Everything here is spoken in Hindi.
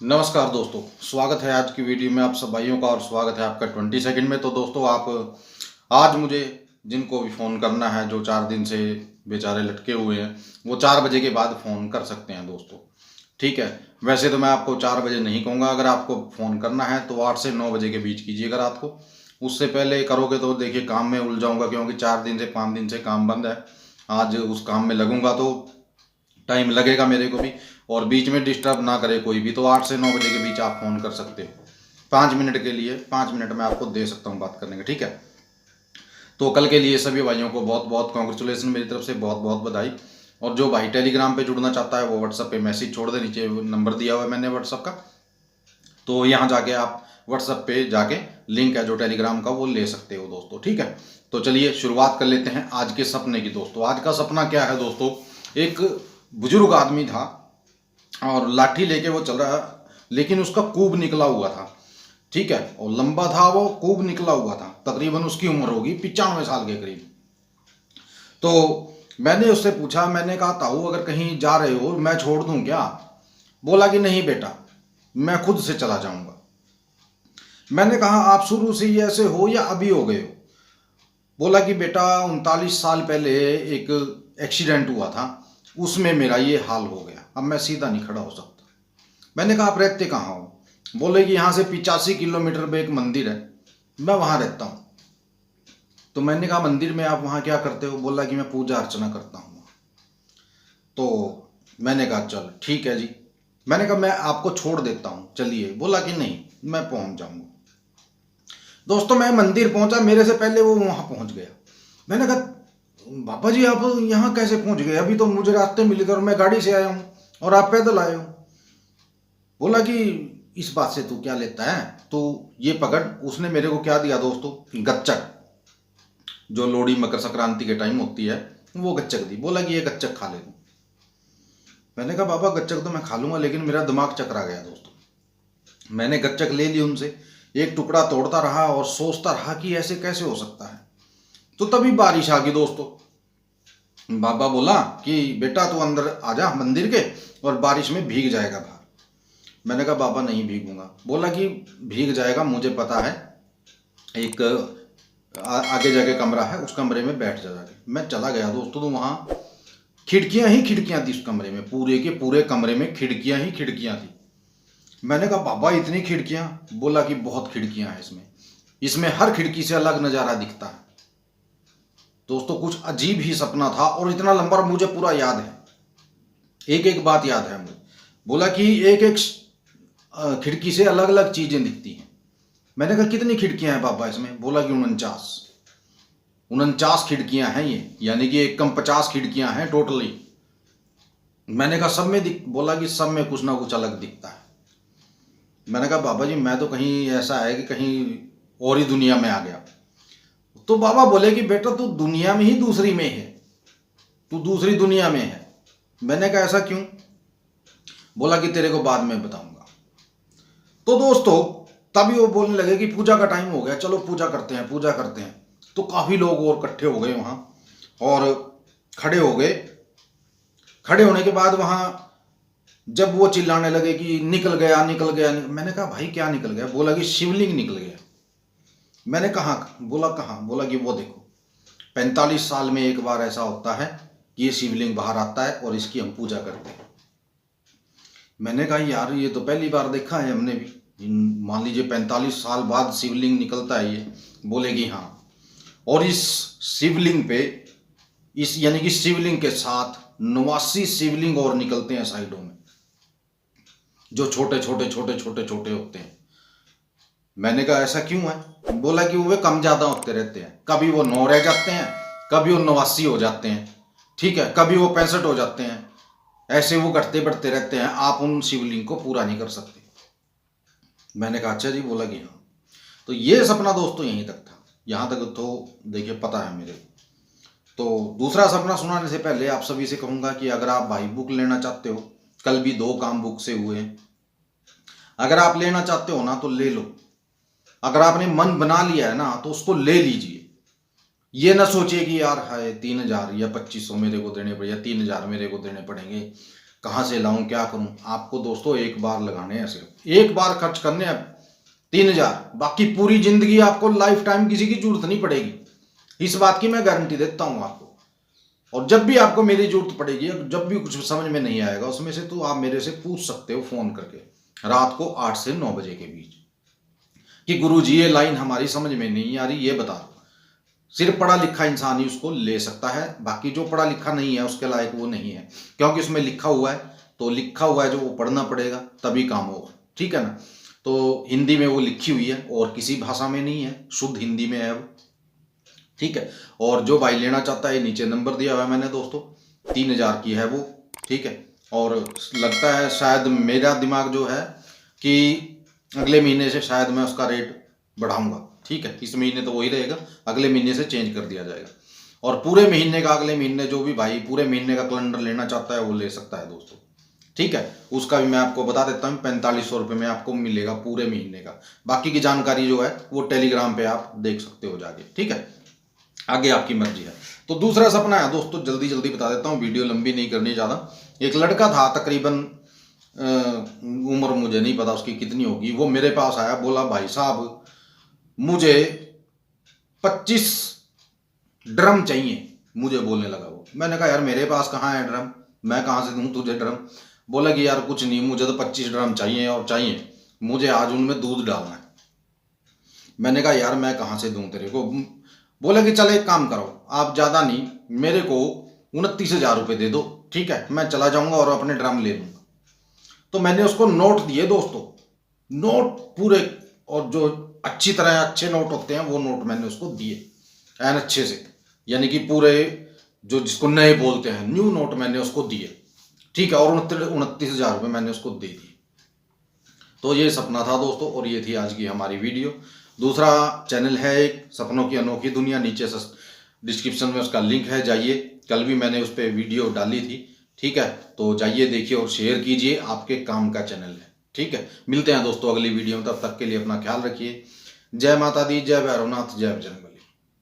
नमस्कार दोस्तों, स्वागत है आज की वीडियो में आप सब भाइयों का और स्वागत है आपका 22 में। तो दोस्तों, आप आज मुझे जिनको भी फ़ोन करना है, जो 4 दिन से बेचारे लटके हुए हैं, वो 4 बजे के बाद फ़ोन कर सकते हैं दोस्तों। ठीक है। वैसे तो मैं आपको 4 बजे नहीं कहूँगा, अगर आपको फ़ोन करना है तो 8 से 9 बजे के बीच कीजिएगा रात को। उससे पहले करोगे तो देखिए काम में उलझाऊँगा, क्योंकि 4 दिन से 5 दिन से काम बंद है। आज उस काम में लगूंगा तो टाइम लगेगा मेरे को भी, और बीच में डिस्टर्ब ना करे कोई भी। तो 8 से 9 बजे के बीच आप फ़ोन कर सकते हो। 5 मिनट के लिए 5 मिनट मैं आपको दे सकता हूँ बात करने का, ठीक है। तो कल के लिए सभी भाइयों को बहुत बहुत कॉन्ग्रेचुलेसन, मेरी तरफ से बहुत बहुत बधाई। और जो भाई टेलीग्राम पे जुड़ना चाहता है वो व्हाट्सअप पे मैसेज छोड़ दे, नीचे नंबर दिया हुआ है मैंने व्हाट्सअप का। तो यहाँ जाके आप व्हाट्सअप पे जाके लिंक है जो टेलीग्राम का वो ले सकते हो दोस्तों, ठीक है। तो चलिए शुरुआत कर लेते हैं आज के सपने की दोस्तों। आज का सपना क्या है दोस्तों, एक बुजुर्ग आदमी था और लाठी लेके वो चल रहा, लेकिन उसका कूब निकला हुआ था, ठीक है। और लंबा था, वो कूब निकला हुआ था। तकरीबन उसकी उम्र होगी 95 साल के करीब। तो मैंने उससे पूछा, मैंने कहा ताऊ अगर कहीं जा रहे हो मैं छोड़ दूं क्या? बोला कि नहीं बेटा, मैं खुद से चला जाऊंगा। मैंने कहा आप शुरू से ही ऐसे हो या अभी हो गए हो? बोला कि बेटा 39 साल पहले एक एक्सीडेंट हुआ था, उसमें मेरा ये हाल हो गया, अब मैं सीधा नहीं खड़ा हो सकता। मैंने कहा आप रहते कहाँ हो? बोले कि यहाँ से 85 किलोमीटर पे एक मंदिर है, मैं वहाँ रहता हूँ। तो मैंने कहा मंदिर में आप वहाँ क्या करते हो? बोला कि मैं पूजा अर्चना करता हूँ। तो मैंने कहा चल ठीक है जी। मैंने कहा मैं आपको छोड़ देता हूँ चलिए। बोला कि नहीं, मैं पहुँच जाऊँगा। दोस्तों, मैं मंदिर पहुँचा, मेरे से पहले वो वहाँ पहुँच गया। मैंने कहा बाबा जी आप यहाँ कैसे पहुँच गए? अभी तो मुझे रास्ते मिले थे और मैं गाड़ी से आया हूँ और आप पैदल आए हो। बोला कि इस बात से तू क्या लेता है, तो ये पकड़। उसने मेरे को क्या दिया दोस्तों? गच्चक, जो लोहड़ी मकर संक्रांति के टाइम होती है वो गच्चक दी। बोला कि ये गच्चक खा ले तू। मैंने कहा बाबा गच्चक तो मैं खा लूंगा, लेकिन मेरा दिमाग चकरा गया दोस्तों। मैंने गच्चक ले ली उनसे, एक टुकड़ा तोड़ता रहा और सोचता रहा कि ऐसे कैसे हो सकता है। तो तभी बारिश आ गई दोस्तों। बाबा बोला कि बेटा तू अंदर आ जा मंदिर के, और बारिश में भीग जाएगा बाहर। मैंने कहा बाबा नहीं भीगूंगा। बोला कि भीग जाएगा, मुझे पता है, एक आगे जाके कमरा है, उस कमरे में बैठ जा जाके। मैं चला गया दोस्तों, तो वहाँ खिड़कियां ही खिड़कियां थी उस कमरे में, पूरे के पूरे कमरे में खिड़कियां ही खिड़कियां थी। मैंने कहा बाबा इतनी खिड़कियां? बोला कि बहुत खिड़कियां हैं इसमें, इसमें हर खिड़की से अलग नज़ारा दिखता है। दोस्तों कुछ अजीब ही सपना था, और इतना लंबा मुझे पूरा याद है, एक एक बात याद है मुझे। बोला कि एक एक खिड़की से अलग अलग चीजें दिखती हैं। मैंने कहा कितनी खिड़कियां हैं बाबा इसमें? बोला कि 49। 49 खिड़कियां हैं ये, यानी कि एक कम 50 खिड़कियां हैं टोटली। मैंने कहा सब में दिख? बोला कि सब में कुछ ना कुछ अलग दिखता है। मैंने कहा बाबा जी मैं तो कहीं ऐसा है कि कहीं और ही दुनिया में आ गया। तो बाबा बोले कि बेटा तू दुनिया में ही दूसरी में है, तू दूसरी दुनिया में है। मैंने कहा ऐसा क्यों? बोला कि तेरे को बाद में बताऊंगा। तो दोस्तों तभी वो बोलने लगे कि पूजा का टाइम हो गया, चलो पूजा करते हैं पूजा करते हैं। तो काफी लोग और इकट्ठे हो गए वहां, और खड़े हो गए। खड़े होने के बाद वहां जब वो चिल्लाने लगे कि निकल गया निकल गया, मैंने कहा भाई क्या निकल गया? बोला कि शिवलिंग निकल गया। मैंने कहा? बोला कहाँ? बोला कि वो देखो, 45 साल में एक बार ऐसा होता है कि ये शिवलिंग बाहर आता है और इसकी हम पूजा करते हैं। मैंने कहा यार ये तो पहली बार देखा है हमने भी। मान लीजिए 45 साल बाद शिवलिंग निकलता है ये। बोले कि हाँ, और इस शिवलिंग पे, इस यानी कि शिवलिंग के साथ 89 शिवलिंग और निकलते हैं साइडों में, जो छोटे छोटे छोटे छोटे छोटे होते हैं। मैंने कहा ऐसा क्यों है? बोला कि वे कम ज्यादा होते रहते हैं, कभी वो 9 रह जाते हैं, कभी वो 89 हो जाते हैं, ठीक है, कभी वो 65 हो जाते हैं। ऐसे वो घटते बढ़ते रहते हैं, आप उन शिवलिंग को पूरा नहीं कर सकते। मैंने कहा अच्छा जी। बोला कि हाँ। तो ये सपना दोस्तों यहीं तक था, यहाँ तक तो देखिए पता है मेरे को। तो दूसरा सपना सुनाने से पहले आप सभी से कहूंगा कि अगर आप भाई बुक लेना चाहते हो, कल भी 2 काम बुक से हुए हैं, अगर आप लेना चाहते हो ना तो ले लो। अगर आपने मन बना लिया है ना तो उसको ले लीजिए। ये ना सोचिए कि यार है 3,000 या 2,500 मेरे को देने पड़े, या 3,000 मेरे को देने पड़ेंगे, कहाँ से लाऊं, क्या करूं। आपको दोस्तों एक बार लगाने हैं, सिर्फ एक बार खर्च करने हैं 3,000, बाकी पूरी जिंदगी आपको लाइफ टाइम किसी की जरूरत नहीं पड़ेगी। इस बात की मैं गारंटी देता हूं आपको। और जब भी आपको मेरी जरूरत पड़ेगी, जब भी कुछ समझ में नहीं आएगा उसमें से, तो आप मेरे से पूछ सकते हो फोन करके रात को 8 से 9 बजे के बीच कि गुरुजी ये लाइन हमारी समझ में नहीं आ रही, ये बता दो। सिर्फ पढ़ा लिखा इंसान ही उसको ले सकता है, बाकी जो पढ़ा लिखा नहीं है उसके लायक वो नहीं है, क्योंकि उसमें लिखा हुआ है, तो लिखा हुआ है जो वो पढ़ना पड़ेगा तभी काम होगा, ठीक है ना। तो हिंदी में वो लिखी हुई है और किसी भाषा में नहीं है, शुद्ध हिंदी में है वो, ठीक है। और जो भाई लेना चाहता है, नीचे नंबर दिया हुआ है मैंने दोस्तों, 3,000 की है वो, ठीक है। और लगता है शायद मेरा दिमाग जो है कि अगले महीने से शायद मैं उसका रेट बढ़ाऊंगा, ठीक है। इस महीने तो वही रहेगा, अगले महीने से चेंज कर दिया जाएगा। और पूरे महीने का, अगले महीने जो भी भाई पूरे महीने का कैलेंडर लेना चाहता है वो ले सकता है दोस्तों, ठीक है। उसका भी मैं आपको बता देता हूँ, 4500 रुपये में आपको मिलेगा पूरे महीने का। बाकी की जानकारी जो है वो टेलीग्राम पे आप देख सकते हो जाके, ठीक है। आगे आपकी मर्जी है। तो दूसरा सपना है दोस्तों, जल्दी जल्दी बता देता हूँ, वीडियो लंबी नहीं करनी ज़्यादा। एक लड़का था, तकरीबन उम्र मुझे नहीं पता उसकी कितनी होगी, वो मेरे पास आया, बोला भाई साहब मुझे 25 ड्रम चाहिए, मुझे बोलने लगा वो। मैंने कहा यार मेरे पास कहाँ है ड्रम, मैं कहाँ से दूँ तुझे ड्रम। बोला कि यार कुछ नहीं, मुझे तो 25 ड्रम चाहिए, और चाहिए मुझे आज उनमें दूध डालना है। मैंने कहा यार मैं कहाँ से दूँ तेरे को। बोला कि चल एक काम करो, आप ज़्यादा नहीं, मेरे को 29,000 रुपये दे दो, ठीक है, मैं चला जाऊँगा और अपने ड्रम ले लूँगा। तो मैंने उसको नोट दिए दोस्तों, नोट पूरे, और जो अच्छी तरह अच्छे नोट होते हैं वो नोट मैंने उसको दिए एन अच्छे से, यानी कि पूरे जो जिसको नए बोलते हैं, न्यू नोट मैंने उसको दिए, ठीक है। और 29,000 रुपये मैंने उसको दे दिए। तो ये सपना था दोस्तों, और ये थी आज की हमारी वीडियो। दूसरा चैनल है एक सपनों की अनोखी दुनिया, नीचे डिस्क्रिप्शन में उसका लिंक है, जाइए। कल भी मैंने उस पर वीडियो डाली थी, ठीक है। तो जाइए देखिए और शेयर कीजिए, आपके काम का चैनल है, ठीक है। मिलते हैं दोस्तों अगली वीडियो में, तब तक के लिए अपना ख्याल रखिए। जय माता दी, जय भैरवनाथ, जय बजरंग बली।